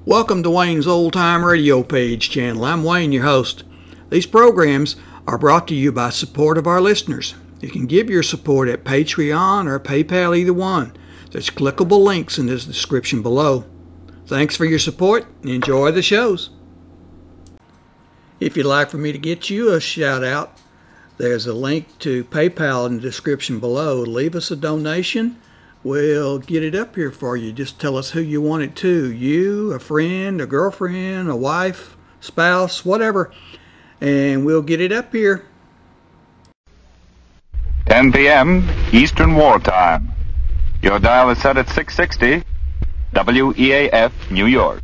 Welcome to Wayne's Old Time Radio Page channel. I'm Wayne, your host. These programs are brought to you by support of our listeners. You can give your support at Patreon or PayPal, either one. There's clickable links in the description below. Thanks for your support and enjoy the shows. If you'd like for me to get you a shout out, there's a link to PayPal in the description below. Leave us a donation. We'll get it up here for you. Just tell us who you want it to. You, a friend, a girlfriend, a wife, spouse, whatever. And we'll get it up here. 10 p.m. Eastern Wartime. Your dial is set at 660 WEAF, New York.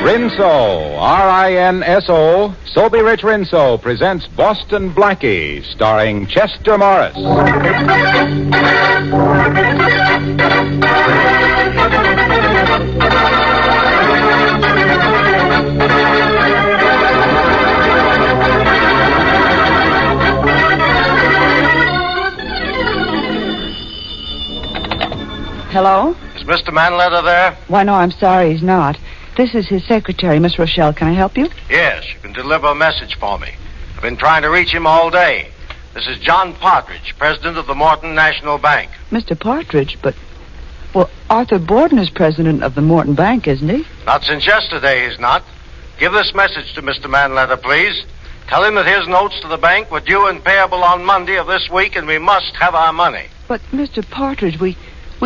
Rinso, R-I-N-S-O, Soapy Rich Rinso presents Boston Blackie, starring Chester Morris. Hello? Is Mr. Manletter there? Why, no, I'm sorry, he's not. This is his secretary, Miss Rochelle. Can I help you? Yes, you can deliver a message for me. I've been trying to reach him all day. This is John Partridge, president of the Morton National Bank. Mr. Partridge, but... Well, Arthur Borden is president of the Morton Bank, isn't he? Not since yesterday, he's not. Give this message to Mr. Manletter, please. Tell him that his notes to the bank were due and payable on Monday of this week, and we must have our money. But, Mr. Partridge, we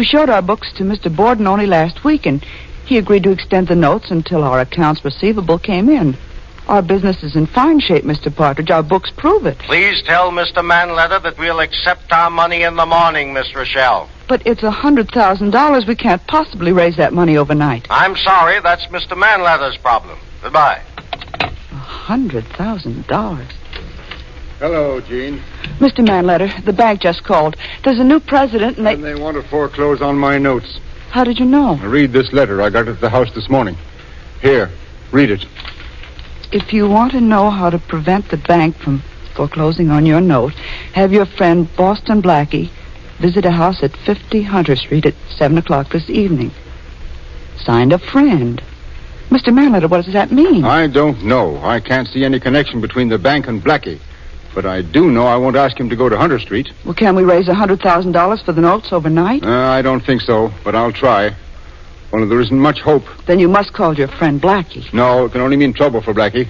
showed our books to Mr. Borden only last week, and he agreed to extend the notes until our accounts receivable came in. Our business is in fine shape, Mr. Partridge. Our books prove it. Please tell Mr. Manletter that we'll accept our money in the morning, Miss Rochelle. But it's $100,000. We can't possibly raise that money overnight. I'm sorry, that's Mr. Manletter's problem. Goodbye. $100,000. Hello, Gene. Mr. Manletter, the bank just called. There's a new president, and And they want to foreclose on my notes. How did you know? Read this letter. I got it at the house this morning. Here, read it. If you want to know how to prevent the bank from foreclosing on your note, have your friend Boston Blackie visit a house at 50 Hunter Street at 7 o'clock this evening. Signed, a friend. Mr. Manletter, what does that mean? I don't know. I can't see any connection between the bank and Blackie. But I do know I won't ask him to go to Hunter Street. Well, can we raise $100,000 for the notes overnight? I don't think so, but I'll try. Only there isn't much hope. Then you must call your friend Blackie. No, it can only mean trouble for Blackie.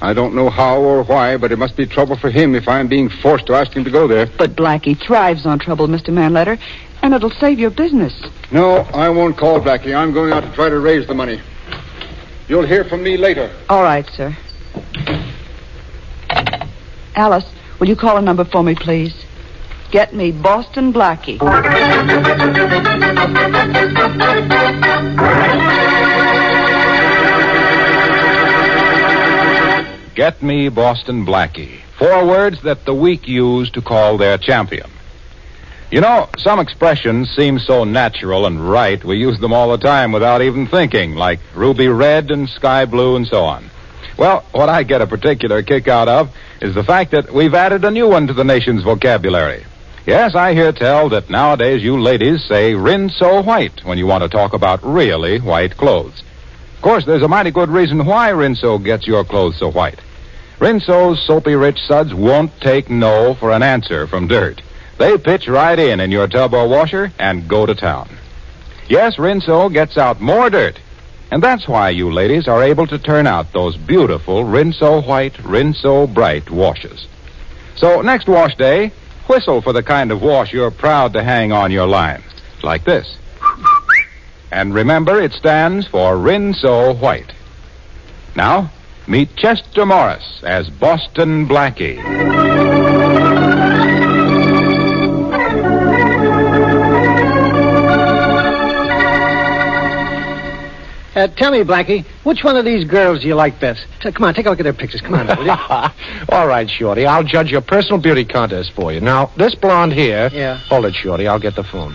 I don't know how or why, but it must be trouble for him if I'm being forced to ask him to go there. But Blackie thrives on trouble, Mr. Manletter, and it'll save your business. No, I won't call Blackie. I'm going out to try to raise the money. You'll hear from me later. All right, sir. Alice, will you call a number for me, please? Get me Boston Blackie. Get me Boston Blackie. 4 words that the weak use to call their champion. You know, some expressions seem so natural and right, we use them all the time without even thinking, like ruby red and sky blue and so on. Well, what I get a particular kick out of is the fact that we've added a new one to the nation's vocabulary. Yes, I hear tell that nowadays you ladies say Rinso white when you want to talk about really white clothes. Of course, there's a mighty good reason why Rinso gets your clothes so white. Rinso's soapy rich suds won't take no for an answer from dirt. They pitch right in your tub or washer and go to town. Yes, Rinso gets out more dirt. And that's why you ladies are able to turn out those beautiful Rinso white, Rinso bright washes. So next wash day, whistle for the kind of wash you're proud to hang on your line. Like this. And remember, it stands for Rinso White. Now, meet Chester Morris as Boston Blackie. Tell me, Blackie, which one of these girls do you like best? Come on, take a look at their pictures. Come on, will you? All right, Shorty. I'll judge your personal beauty contest for you. Now, this blonde here... Yeah. Hold it, Shorty. I'll get the phone.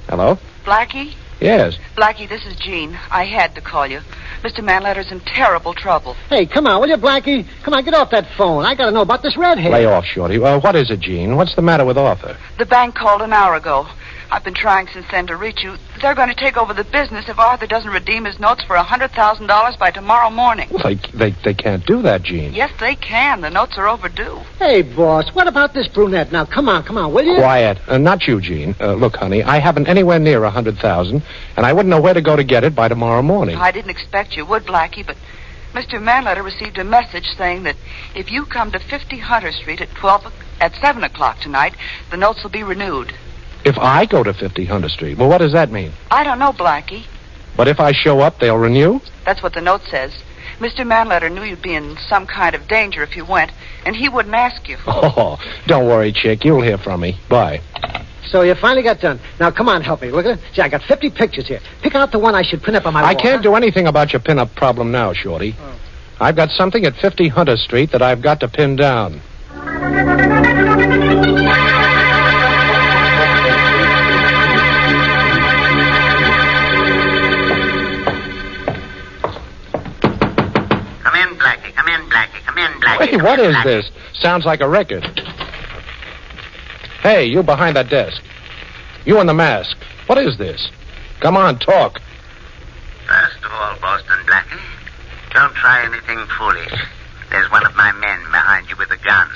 Hello? Blackie, Yes. Blackie, this is Jean. I had to call you. Mr. Manletter's in terrible trouble. Hey, come on, will you, Blackie? Come on, get off that phone. I got to know about this redhead. Lay off, Shorty. What is it, Jean? What's the matter with Arthur? The bank called an hour ago. I've been trying since then to reach you. They're going to take over the business if Arthur doesn't redeem his notes for $100,000 by tomorrow morning. Well, they can't do that, Jean. Yes, they can. The notes are overdue. Hey, boss, what about this brunette? Now, come on, will you? Quiet. Not you, Jean. Look, honey, I haven't anywhere near $100,000, and I wouldn't know where to go to get it by tomorrow morning. I didn't expect you would, Blackie, but Mr. Manletter received a message saying that if you come to 50 Hunter Street at 7 o'clock tonight, the notes will be renewed. If I go to 50 Hunter Street, well, what does that mean? I don't know, Blackie. But if I show up, they'll renew? That's what the note says. Mr. Manletter knew you'd be in some kind of danger if you went, and he wouldn't ask you. Oh, don't worry, chick. You'll hear from me. Bye. So you finally got done. Now, come on, help me. Look at it. See, I got 50 pictures here. Pick out the one I should pin up on my wall. I can't do anything about your pin-up problem now, Shorty. Oh. I've got something at 50 Hunter Street that I've got to pin down. Hey, what is this? Sounds like a record. Hey, you behind that desk. You in the mask. What is this? Come on, talk. First of all, Boston Blackie, don't try anything foolish. There's one of my men behind you with a gun.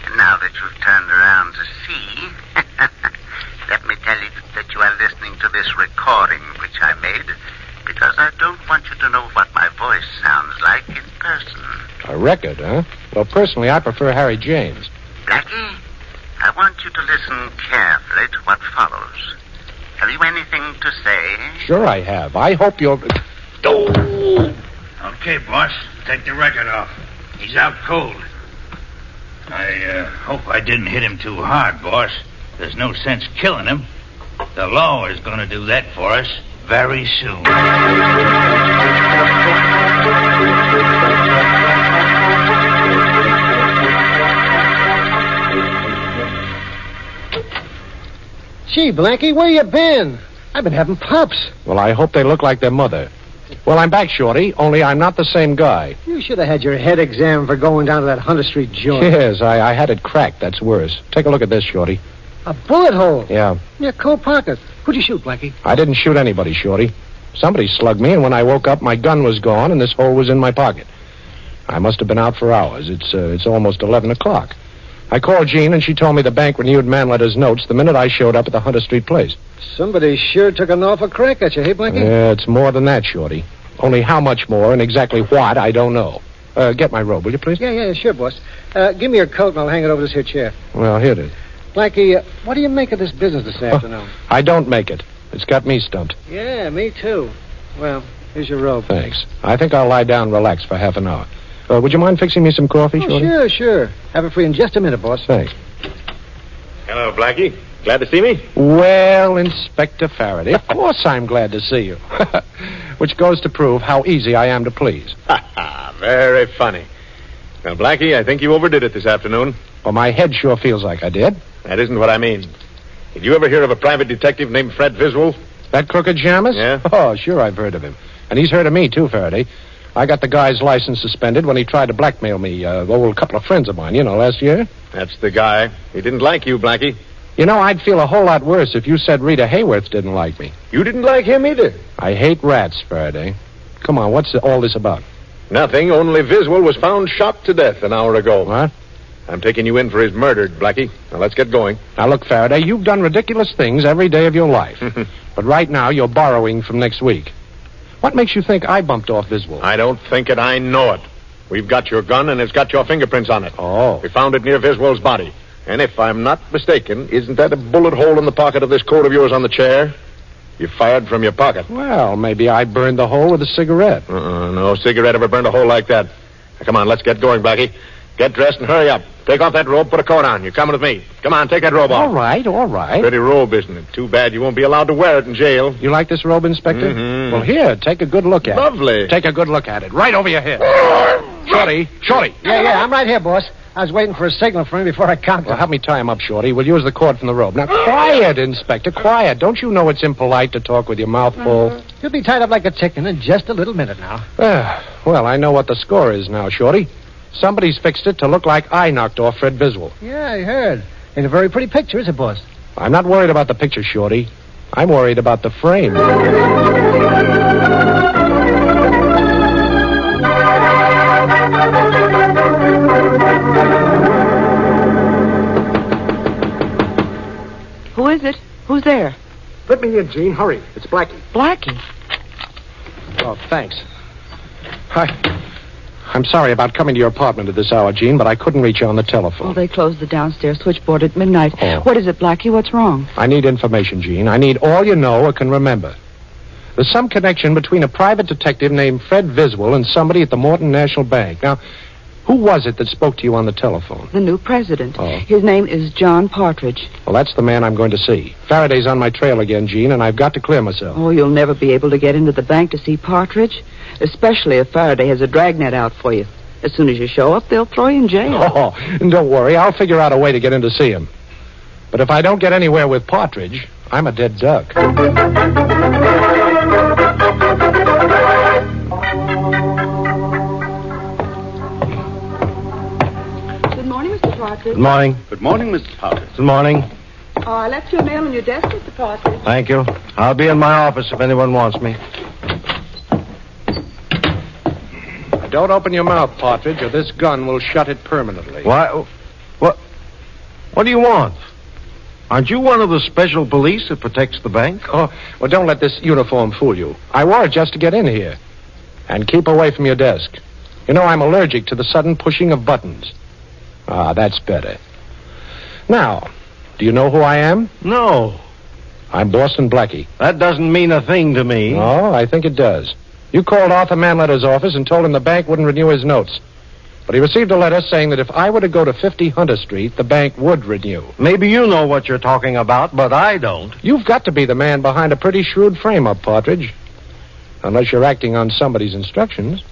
And now that you've turned around to see, let me tell you that you are listening to this recording which I made, because I don't want you to know what my voice sounds like in person. A record, huh? Well, personally, I prefer Harry James. Blackie, I want you to listen carefully to what follows. Have you anything to say? Sure I have. I hope you'll... Oh! Okay, boss. Take the record off. He's out cold. I hope I didn't hit him too hard, boss. There's no sense killing him. The law is going to do that for us very soon. Gee, Blackie, where you been? I've been having pups. Well, I hope they look like their mother. Well, I'm back, Shorty, only I'm not the same guy. You should have had your head examined for going down to that Hunter Street joint. Yes, I had it cracked. That's worse. Take a look at this, Shorty. A bullet hole? Yeah. In your coat pocket. Who'd you shoot, Blackie? I didn't shoot anybody, Shorty. Somebody slugged me, and when I woke up, my gun was gone, and this hole was in my pocket. I must have been out for hours. It's almost 11 o'clock. I called Jean, and she told me the bank renewed Manletter's notes the minute I showed up at the Hunter Street place. Somebody sure took an awful crack at you, hey, Blackie? Yeah, it's more than that, Shorty. Only how much more and exactly what, I don't know. Get my robe, will you, please? Yeah, sure, boss. Give me your coat, and I'll hang it over this here chair. Well, here it is. Blackie, what do you make of this business this afternoon? I don't make it. It's got me stumped. Yeah, me too. Well, here's your robe. Thanks. I think I'll lie down and relax for half an hour. Would you mind fixing me some coffee, Shorty? Sure. Have it free in just a minute, boss. Thanks. Hello, Blackie. Glad to see me? Well, Inspector Faraday, of course I'm glad to see you. Which goes to prove how easy I am to please. Very funny. Now, Blackie, I think you overdid it this afternoon. Well, my head sure feels like I did. That isn't what I mean. Did you ever hear of a private detective named Fred Viswell? That crooked Shamus? Yeah. Oh, sure I've heard of him. And he's heard of me, too, Faraday. I got the guy's license suspended when he tried to blackmail me, a couple of friends of mine, last year. That's the guy. He didn't like you, Blackie. I'd feel a whole lot worse if you said Rita Hayworth didn't like me. You didn't like him either. I hate rats, Faraday. Come on, what's all this about? Nothing, only Viswell was found shot to death an hour ago. What? I'm taking you in for his murder, Blackie. Now, let's get going. Now, look, Faraday, you've done ridiculous things every day of your life. But right now, you're borrowing from next week. What makes you think I bumped off Viswell? I don't think it. I know it. We've got your gun, and it's got your fingerprints on it. Oh. We found it near Viswell's body. And if I'm not mistaken, isn't that a bullet hole in the pocket of this coat of yours on the chair? You fired from your pocket. Well, maybe I burned the hole with a cigarette. No cigarette ever burned a hole like that. Now, come on, let's get going, Blackie. Get dressed and hurry up. Take off that robe, put a coat on. You're coming with me. Come on, take that robe off. All right. Pretty robe, isn't it? Too bad you won't be allowed to wear it in jail. You like this robe, Inspector? Mm-hmm. Well, here, take a good look at it. Lovely. Take a good look at it. Right over your head. Shorty. Yeah, I'm right here, boss. I was waiting for a signal from him before I conked Well, him. help me tie him up, Shorty. We'll use the cord from the rope. Now, quiet, Inspector, quiet. Don't you know it's impolite to talk with your mouth full? You'll be tied up like a chicken in just a little minute now. Well, I know what the score is now, Shorty. Somebody's fixed it to look like I knocked off Fred Biswell. Yeah, I heard. It's a very pretty picture, is it, boss? I'm not worried about the picture, Shorty. I'm worried about the frame. Who is it? Who's there? Let me in, Gene. Hurry. It's Blackie. Blackie. Oh, thanks. Hi. I'm sorry about coming to your apartment at this hour, Gene, but I couldn't reach you on the telephone. Well, they closed the downstairs switchboard at midnight. Oh. What is it, Blackie? What's wrong? I need information, Gene. I need all you know or can remember. There's some connection between a private detective named Fred Biswell and somebody at the Morton National Bank. Now, who was it that spoke to you on the telephone? The new president. Oh. His name is John Partridge. Well, that's the man I'm going to see. Faraday's on my trail again, Gene, and I've got to clear myself. Oh, you'll never be able to get into the bank to see Partridge, especially if Faraday has a dragnet out for you. As soon as you show up, they'll throw you in jail. Oh, and don't worry. I'll figure out a way to get in to see him. But if I don't get anywhere with Partridge, I'm a dead duck. Good morning, Mr. Partridge. Good morning. Good morning, Mrs. Powers. Good morning. Oh, I left you a mail on your desk, Mr. Partridge. Thank you. I'll be in my office if anyone wants me. Don't open your mouth, Partridge, or this gun will shut it permanently. Why? What do you want? Aren't you one of the special police that protects the bank? Oh, well, don't let this uniform fool you. I wore it just to get in here. And keep away from your desk. You know, I'm allergic to the sudden pushing of buttons. Ah, that's better. Now, do you know who I am? No. I'm Boston Blackie. That doesn't mean a thing to me. Oh, I think it does. You called Arthur Manletter's office and told him the bank wouldn't renew his notes. But he received a letter saying that if I were to go to 50 Hunter Street, the bank would renew. Maybe you know what you're talking about, but I don't. You've got to be the man behind a pretty shrewd frame-up, Partridge. Unless you're acting on somebody's instructions.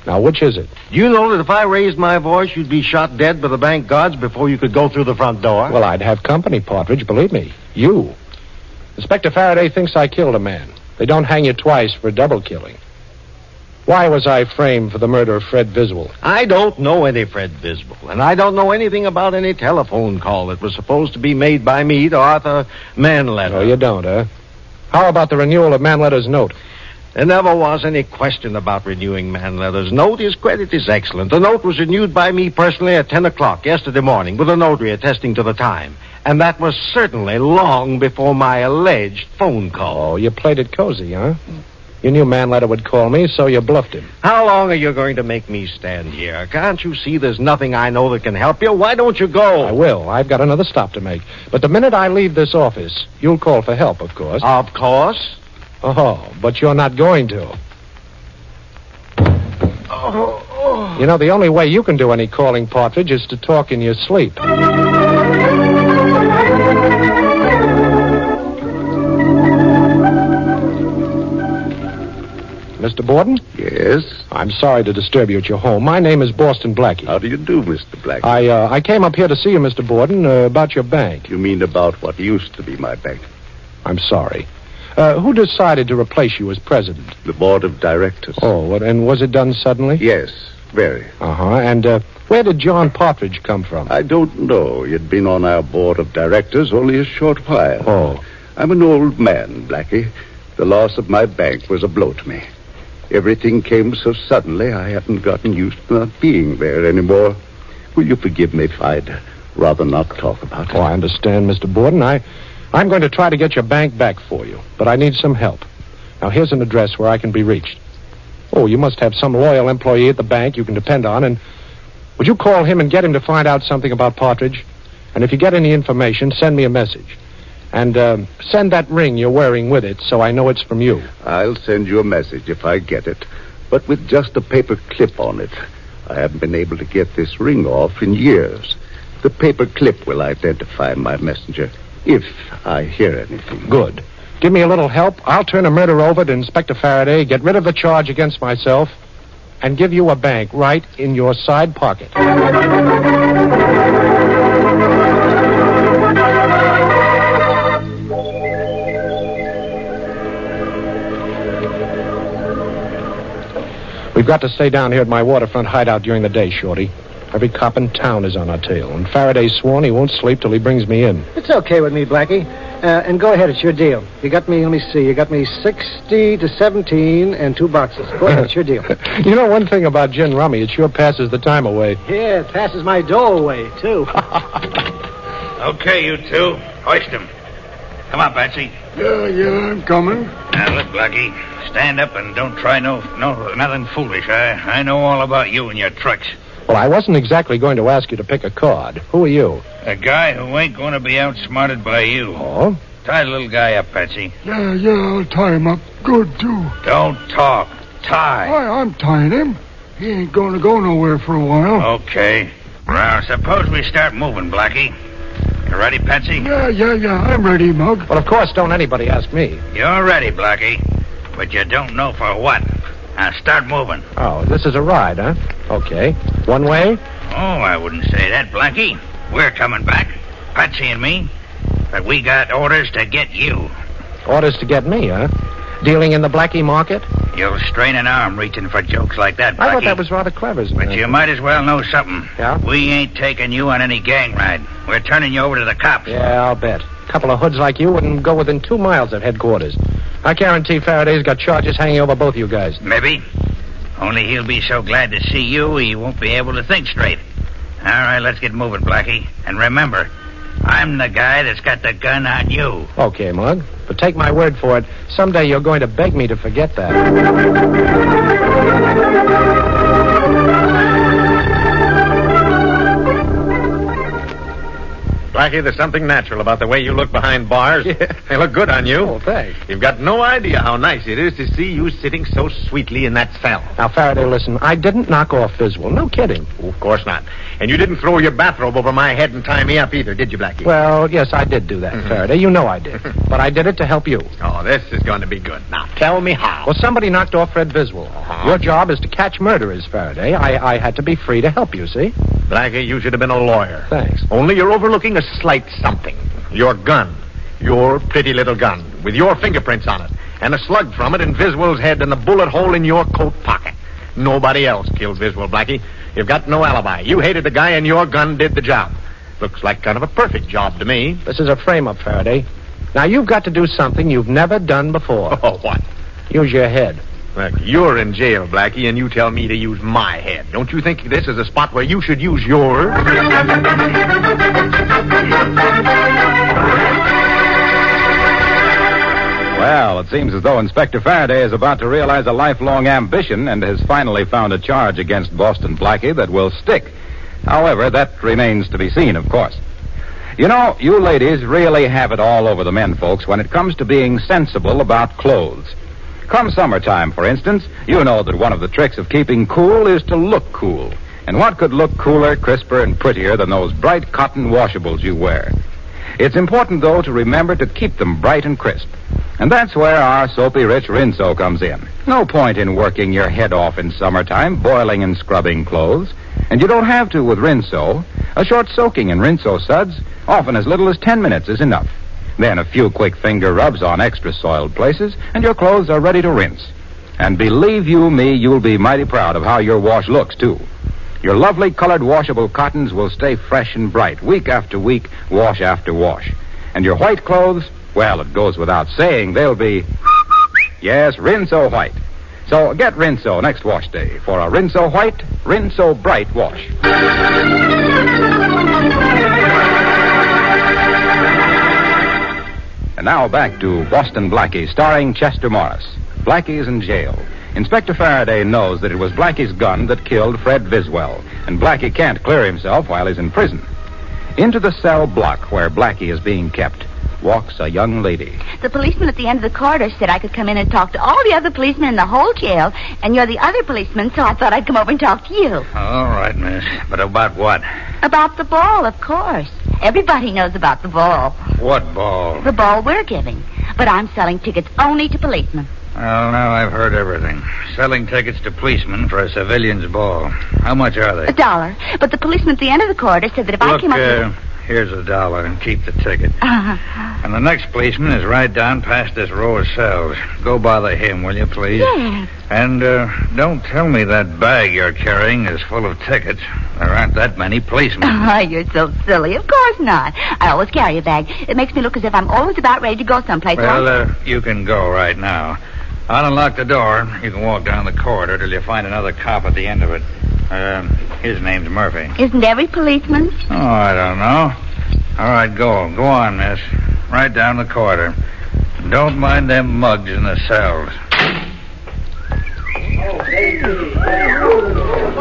Now, which is it? You know that if I raised my voice, you'd be shot dead by the bank guards before you could go through the front door. Well, I'd have company, Partridge, believe me. You. Inspector Faraday thinks I killed a man. They don't hang you twice for double killing. Why was I framed for the murder of Fred Biswell? I don't know any Fred Biswell, and I don't know anything about any telephone call that was supposed to be made by me to Arthur Manletter. Oh, you don't, huh? How about the renewal of Manletter's note? There never was any question about renewing Manletter's note. His credit is excellent. The note was renewed by me personally at 10 o'clock yesterday morning with a notary attesting to the time. And that was certainly long before my alleged phone call. Oh, you played it cozy, huh? You knew Manletter would call me, so you bluffed him. How long are you going to make me stand here? Can't you see there's nothing I know that can help you? Why don't you go? I will. I've got another stop to make. But the minute I leave this office, you'll call for help, of course. Of course. Oh, but you're not going to. You know, the only way you can do any calling, Partridge, is to talk in your sleep. Mr. Borden? Yes? I'm sorry to disturb you at your home. My name is Boston Blackie. How do you do, Mr. Blackie? I came up here to see you, Mr. Borden, about your bank. You mean about what used to be my bank? I'm sorry. Who decided to replace you as president? The board of directors. Oh, and was it done suddenly? Yes, very. Uh-huh. And where did John Partridge come from? I don't know. He'd been on our board of directors only a short while. Oh. I'm an old man, Blackie. The loss of my bank was a blow to me. Everything came so suddenly, I hadn't gotten used to not being there anymore. Will you forgive me if I'd rather not talk about it? Oh, I understand, Mr. Borden. I'm going to try to get your bank back for you, but I need some help. Now, here's an address where I can be reached. Oh, you must have some loyal employee at the bank you can depend on, and would you call him and get him to find out something about Partridge? And if you get any information, send me a message. And send that ring you're wearing with it so I know it's from you. I'll send you a message if I get it, but with just a paper clip on it. I haven't been able to get this ring off in years. The paper clip will identify my messenger if I hear anything. Good. Give me a little help. I'll turn a murder over to Inspector Faraday, get rid of the charge against myself, and give you a bank right in your side pocket. We've got to stay down here at my waterfront hideout during the day, Shorty. Every cop in town is on our tail, and Faraday's sworn he won't sleep till he brings me in. It's okay with me, Blackie. And go ahead, it's your deal. You got me, let me see, you got me 60 to 17 and 2 boxes. Go ahead, it's your deal. You know one thing about gin rummy, it sure passes the time away. Yeah, it passes my dough away, too. Okay, you two, hoist him. Come on, Patsy. Yeah, I'm coming. Now, look, Blackie, stand up and don't try nothing foolish. I know all about you and your tricks. Well, I wasn't exactly going to ask you to pick a card. Who are you? A guy who ain't going to be outsmarted by you. Oh? Tie the little guy up, Patsy. Yeah, I'll tie him up good, too. Don't talk. Tie. I'm tying him. He ain't going to go nowhere for a while. Okay. Well, suppose we start moving, Blackie. You ready, Patsy? Yeah, I'm ready, Mug. Well, of course, don't anybody ask me. You're ready, Blackie. But you don't know for what. Now, start moving. Oh, this is a ride, huh? Okay. One way? Oh, I wouldn't say that, Blackie. We're coming back, Patsy and me. But we got orders to get you. Orders to get me, huh? Dealing in the Blackie market? You'll strain an arm reaching for jokes like that, Blackie. I thought that was rather clever, isn't it? But you might as well know something. Yeah? We ain't taking you on any gang ride. We're turning you over to the cops. Yeah, I'll bet. A couple of hoods like you wouldn't go within 2 miles of headquarters. I guarantee Faraday's got charges hanging over both you guys. Maybe. Only he'll be so glad to see you, he won't be able to think straight. All right, let's get moving, Blackie. And remember, I'm the guy that's got the gun on you. Okay, Mug. But take my word for it, someday you're going to beg me to forget that. Blackie, there's something natural about the way you look behind bars. Yeah. They look good on you. Oh, thanks. You've got no idea how nice it is to see you sitting so sweetly in that cell. Now, Faraday, listen, I didn't knock off Viswell. No kidding. Oh, of course not. And you didn't throw your bathrobe over my head and tie me up either, did you, Blackie? Well, yes, I did do that, Faraday. You know I did. But I did it to help you. Oh, this is going to be good. Now, tell me how. Well, somebody knocked off Fred Viswell. Your job is to catch murderers, Faraday. I had to be free to help you, see? Blackie, you should have been a lawyer. Thanks. Only you're overlooking a slight something. Your gun. Your pretty little gun. With your fingerprints on it. And a slug from it in Viswell's head and a bullet hole in your coat pocket. Nobody else killed Viswell, Blackie. You've got no alibi. You hated the guy and your gun did the job. Looks like kind of a perfect job to me. This is a frame-up, Faraday. Now, you've got to do something you've never done before. Oh, what? Use your head. Look, you're in jail, Blackie, and you tell me to use my head. Don't you think this is a spot where you should use yours? Well, it seems as though Inspector Faraday is about to realize a lifelong ambition and has finally found a charge against Boston Blackie that will stick. However, that remains to be seen, of course. You know, you ladies really have it all over the men, folks, when it comes to being sensible about clothes. Come summertime, for instance, you know that one of the tricks of keeping cool is to look cool. And what could look cooler, crisper, and prettier than those bright cotton washables you wear? It's important, though, to remember to keep them bright and crisp. And that's where our soapy-rich Rinso comes in. No point in working your head off in summertime, boiling and scrubbing clothes. And you don't have to with Rinso. A short soaking in Rinso suds, often as little as 10 minutes, is enough. Then a few quick finger rubs on extra soiled places, and your clothes are ready to rinse. And believe you me, you'll be mighty proud of how your wash looks, too. Your lovely colored washable cottons will stay fresh and bright, week after week, wash after wash. And your white clothes, well, it goes without saying, they'll be, yes, Rinso white. So get Rinso next wash day for a Rinso white, Rinso bright wash. And now back to Boston Blackie, starring Chester Morris. Blackie's in jail. Inspector Faraday knows that it was Blackie's gun that killed Fred Viswell, and Blackie can't clear himself while he's in prison. Into the cell block where Blackie is being kept walks a young lady. The policeman at the end of the corridor said I could come in and talk to all the other policemen in the whole jail, and you're the other policeman, so I thought I'd come over and talk to you. All right, miss. But about what? About the ball, of course. Everybody knows about the ball. What ball? The ball we're giving. But I'm selling tickets only to policemen. Well, now I've heard everything. Selling tickets to policemen for a civilian's ball. How much are they? $1. But the policeman at the end of the corridor said that if I came up here... Here's $1 and keep the ticket. And the next policeman is right down past this row of cells. Go bother him, will you, please? Yes. And don't tell me that bag you're carrying is full of tickets. There aren't that many policemen. Oh, you're so silly. Of course not. I always carry a bag. It makes me look as if I'm always about ready to go someplace. Well, you can go right now. I'll unlock the door. You can walk down the corridor till you find another cop at the end of it. His name's Murphy. Isn't every policeman? Oh, I don't know. All right, go. Go on, miss. Right down the corridor. Don't mind them mugs in the cells.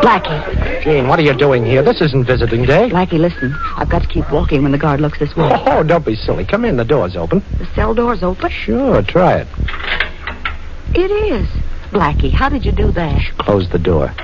Blackie. Gene, what are you doing here? This isn't visiting day. Blackie, listen. I've got to keep walking when the guard looks this way. Oh, don't be silly. Come in. The door's open. The cell door's open? Sure, try it. It is. Blackie, how did you do that? Close the door.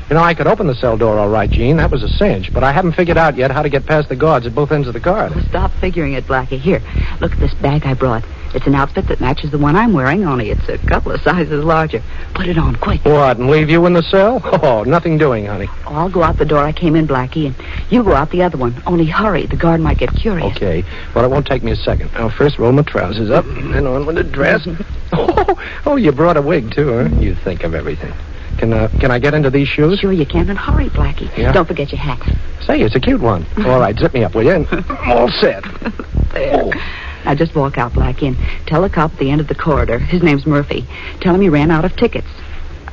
You know, I could open the cell door all right, Gene. That was a cinch. But I haven't figured out yet how to get past the guards at both ends of the corridor. Well, stop figuring it, Blackie. Here, look at this bag I brought. It's an outfit that matches the one I'm wearing, only it's a couple of sizes larger. Put it on, quick. What, and leave you in the cell? Oh, nothing doing, honey. Oh, I'll go out the door I came in, Blackie, and you go out the other one. Only hurry. The guard might get curious. Okay. Well, it won't take me a second. I'll first roll my trousers up, then on with the dress. Oh, you brought a wig, too, huh? You think of everything. Can I get into these shoes? Sure you can, and hurry, Blackie. Yeah? Don't forget your hat. Say, it's a cute one. All right, zip me up, will you? And I'm all set. There. Oh. Now just walk out, Blackie, and tell the cop at the end of the corridor. His name's Murphy. Tell him he ran out of tickets.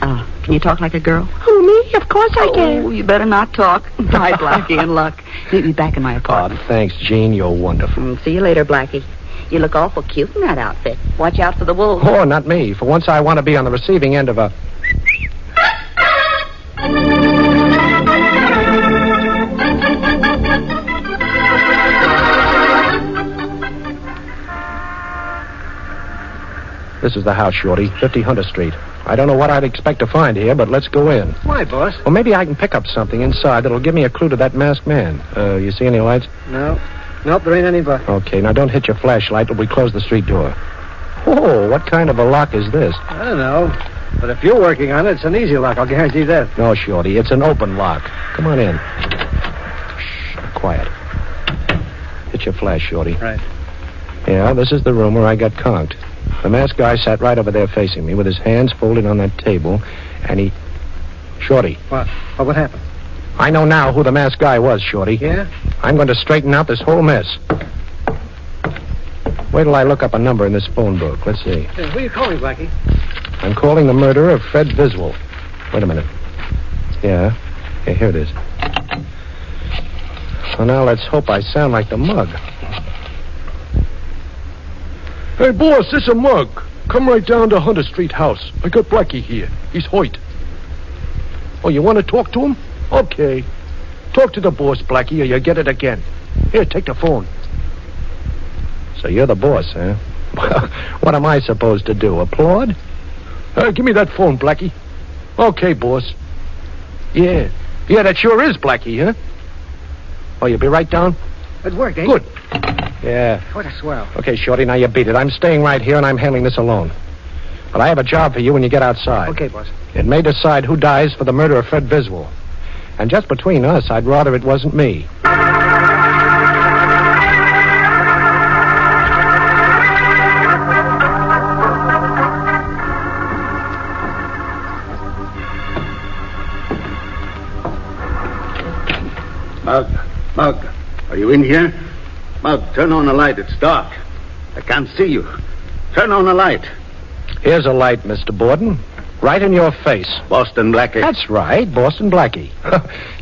Can you talk like a girl? Who, me? Of course I can. Oh, you better not talk. Bye, Blackie, and luck. Meet me back in my apartment. Oh, thanks, Gene. You're wonderful. See you later, Blackie. You look awful cute in that outfit. Watch out for the wolves. Oh, not me. For once I want to be on the receiving end of a... This is the house, Shorty, 50 Hunter Street. I don't know what I'd expect to find here, but let's go in. Why, boss? Well, maybe I can pick up something inside that'll give me a clue to that masked man. You see any lights? No. Nope, there ain't any but. Okay, now don't hit your flashlight till we close the street door. Oh, what kind of a lock is this? I don't know. But if you're working on it, it's an easy lock, I'll guarantee that. No, Shorty, it's an open lock. Come on in. Shh, quiet. Hit your flash, Shorty. Right. Yeah, this is the room where I got conked. The masked guy sat right over there facing me with his hands folded on that table, and he... Shorty. What? Oh, what happened? I know now who the masked guy was, Shorty. Yeah? I'm going to straighten out this whole mess. Wait till I look up a number in this phone book. Let's see. Hey, who are you calling, Blackie? I'm calling the murderer of Fred Biswell. Wait a minute. Yeah, here it is. Well, now let's hope I sound like the mug. Hey, boss, this is a mug. Come right down to Hunter Street house. I got Blackie here. He's Hoyt. Oh, you want to talk to him? Okay. Talk to the boss, Blackie, or you get it again. Here, take the phone. So you're the boss, huh? Well, what am I supposed to do, applaud? Give me that phone, Blackie. Okay, boss. Yeah, that sure is Blackie, huh? Oh, you'll be right down? It worked, eh? Good. Yeah. What a swell. Okay, Shorty, now you beat it. I'm staying right here, and I'm handling this alone. But I have a job for you when you get outside. Okay, boss. It may decide who dies for the murder of Fred Biswell. And just between us, I'd rather it wasn't me. Mug, are you in here? Mug, turn on the light. It's dark. I can't see you. Turn on the light. Here's a light, Mr. Borden. Right in your face. Boston Blackie. That's right, Boston Blackie.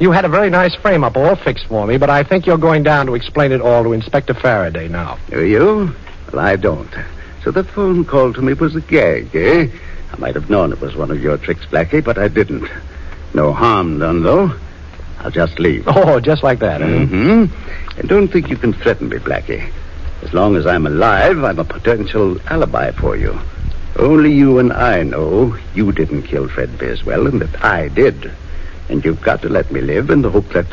You had a very nice frame-up all fixed for me, but I think you're going down to explain it all to Inspector Faraday now. Do you? Well, I don't. So the phone call to me was a gag, eh? I might have known it was one of your tricks, Blackie, but I didn't. No harm done, though. I'll just leave. Oh, just like that, huh? Mm-hmm. And don't think you can threaten me, Blackie. As long as I'm alive, I'm a potential alibi for you. Only you and I know you didn't kill Fred Biswell and that I did. And you've got to let me live in the hope that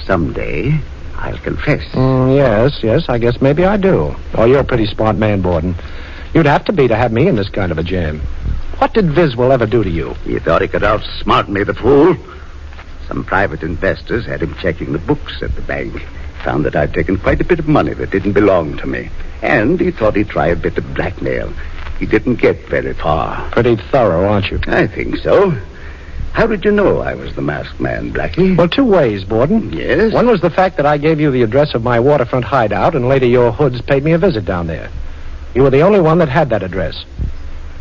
someday I'll confess. Yes, I guess maybe I do. Oh, you're a pretty smart man, Borden. You'd have to be to have me in this kind of a jam. What did Viswell ever do to you? He thought he could outsmart me, the fool. Some private investors had him checking the books at the bank. Found that I'd taken quite a bit of money that didn't belong to me. And he thought he'd try a bit of blackmail. He didn't get very far. Pretty thorough, aren't you? I think so. How did you know I was the masked man, Blackie? Well, two ways, Borden. Yes? One was the fact that I gave you the address of my waterfront hideout, and later your hoods paid me a visit down there. You were the only one that had that address.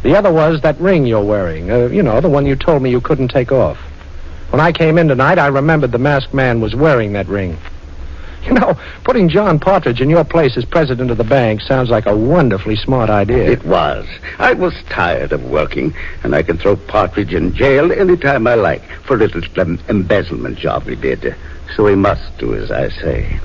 The other was that ring you're wearing. The one you told me you couldn't take off. When I came in tonight, I remembered the masked man was wearing that ring. You know, putting John Partridge in your place as president of the bank sounds like a wonderfully smart idea. It was. I was tired of working, and I can throw Partridge in jail any time I like for a little embezzlement job he did. So he must do as I say.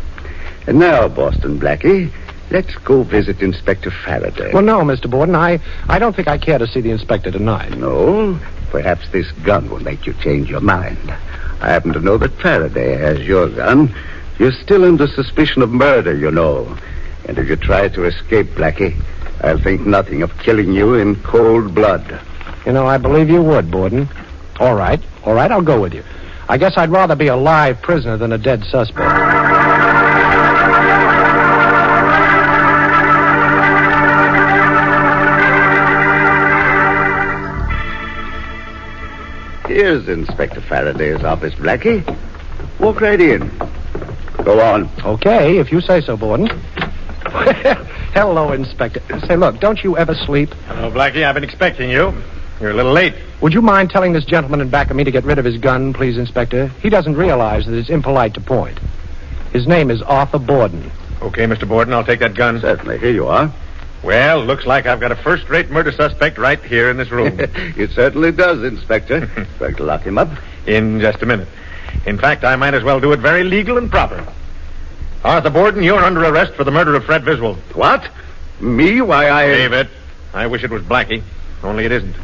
And now, Boston Blackie, let's go visit Inspector Faraday. Well, no, Mr. Borden, I don't think I care to see the inspector tonight. No? Perhaps this gun will make you change your mind. I happen to know that Faraday has your gun. You're still under suspicion of murder, you know. And if you try to escape, Blackie, I'll think nothing of killing you in cold blood. You know, I believe you would, Borden. All right, I'll go with you. I guess I'd rather be a live prisoner than a dead suspect. Here's Inspector Faraday's office, Blackie. Walk right in. Go on. Okay, if you say so, Borden. Hello, Inspector. Say, look, don't you ever sleep? Hello, Blackie. I've been expecting you. You're a little late. Would you mind telling this gentleman in back of me to get rid of his gun, please, Inspector? He doesn't realize that it's impolite to point. His name is Arthur Borden. Okay, Mr. Borden, I'll take that gun. Certainly. Here you are. Well, looks like I've got a first-rate murder suspect right here in this room. It certainly does, Inspector. Going to lock him up? In just a minute. In fact, I might as well do it very legal and proper. Arthur Borden, you're under arrest for the murder of Fred Viswell. What? Me? Why, Save it. I wish it was Blackie. Only it isn't.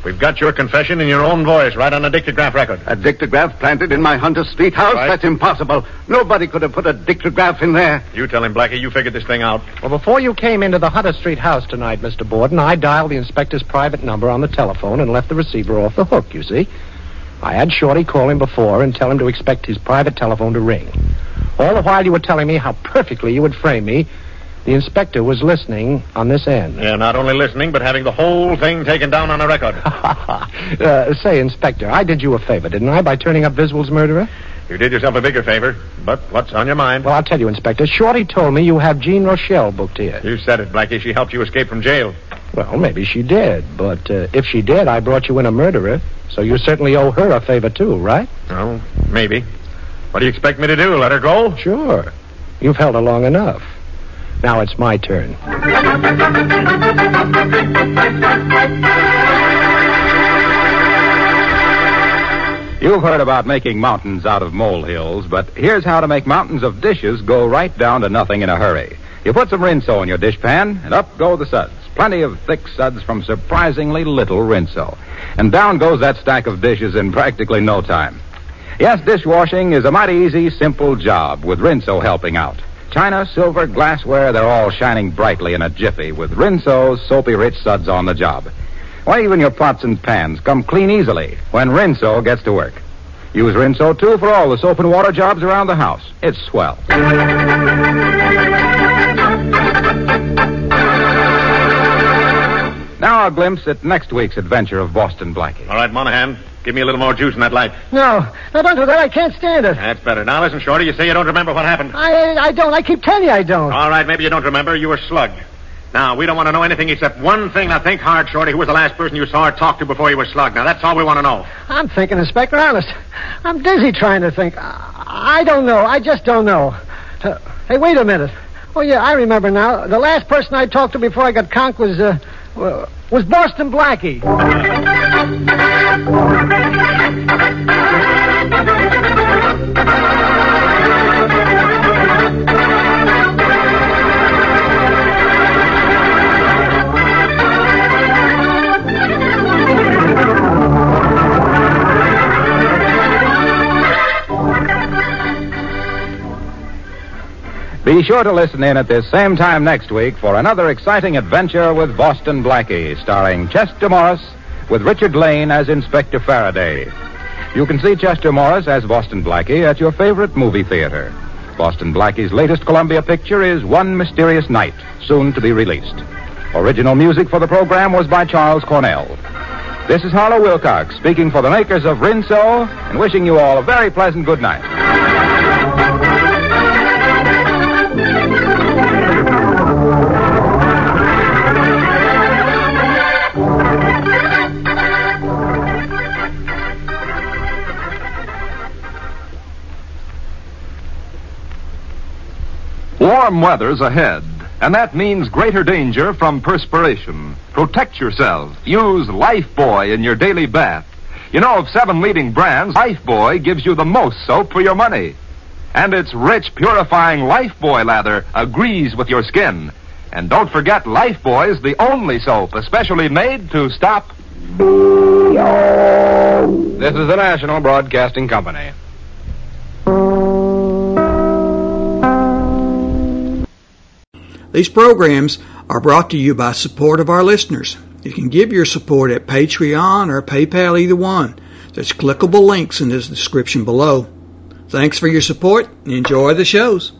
We've got your confession in your own voice right on a dictograph record. A dictograph planted in my Hunter Street house? Right. That's impossible. Nobody could have put a dictograph in there. You tell him, Blackie. You figured this thing out. Well, before you came into the Hunter Street house tonight, Mr. Borden, I dialed the inspector's private number on the telephone and left the receiver off the hook, you see. I had Shorty call him before and tell him to expect his private telephone to ring. All the while you were telling me how perfectly you would frame me, the inspector was listening on this end. Yeah, not only listening, but having the whole thing taken down on a record. Say, Inspector, I did you a favor, didn't I, by turning up Viswell's murderer? You did yourself a bigger favor, but what's on your mind? Well, I'll tell you, Inspector. Shorty told me you have Jean Rochelle booked here. You said it, Blackie. She helped you escape from jail. Well, maybe she did, but if she did, I brought you in a murderer, so you certainly owe her a favor, too, right? Oh, maybe. What do you expect me to do, let her go? Sure. You've held her long enough. Now it's my turn. You've heard about making mountains out of molehills, but here's how to make mountains of dishes go right down to nothing in a hurry. You put some Rinso in your dishpan, and up go the suds. Plenty of thick suds from surprisingly little Rinso. And down goes that stack of dishes in practically no time. Yes, dishwashing is a mighty easy, simple job with Rinso helping out. China, silver, glassware, they're all shining brightly in a jiffy with Rinso's soapy-rich suds on the job. Why, even your pots and pans come clean easily when Rinso gets to work. Use Rinso, too, for all the soap and water jobs around the house. It's swell. Now a glimpse at next week's adventure of Boston Blackie. All right, Monahan, give me a little more juice in that light. No, don't do that. I can't stand it. That's better. Now, listen, Shorty, you say you don't remember what happened. I don't. I keep telling you I don't. All right, maybe you don't remember. You were slugged. Now, we don't want to know anything except one thing. Now, think hard, Shorty. Who was the last person you saw or talked to before you were slugged? Now, that's all we want to know. I'm thinking, Inspector, honest. I'm dizzy trying to think. I don't know. I just don't know. Hey, wait a minute. Oh, yeah, I remember now. The last person I talked to before I got conked was Boston Blackie. Be sure to listen in at this same time next week for another exciting adventure with Boston Blackie, starring Chester Morris with Richard Lane as Inspector Faraday. You can see Chester Morris as Boston Blackie at your favorite movie theater. Boston Blackie's latest Columbia picture is One Mysterious Night, soon to be released. Original music for the program was by Charles Cornell. This is Harlow Wilcox speaking for the makers of Rinso and wishing you all a very pleasant good night. Warm weather's ahead, and that means greater danger from perspiration. Protect yourself. Use Lifebuoy in your daily bath. You know, of 7 leading brands, Lifebuoy gives you the most soap for your money. And its rich, purifying Lifebuoy lather agrees with your skin. And don't forget, Lifebuoy is the only soap especially made to stop. This is the National Broadcasting Company. These programs are brought to you by support of our listeners. You can give your support at Patreon or PayPal, either one. There's clickable links in the description below. Thanks for your support and enjoy the shows.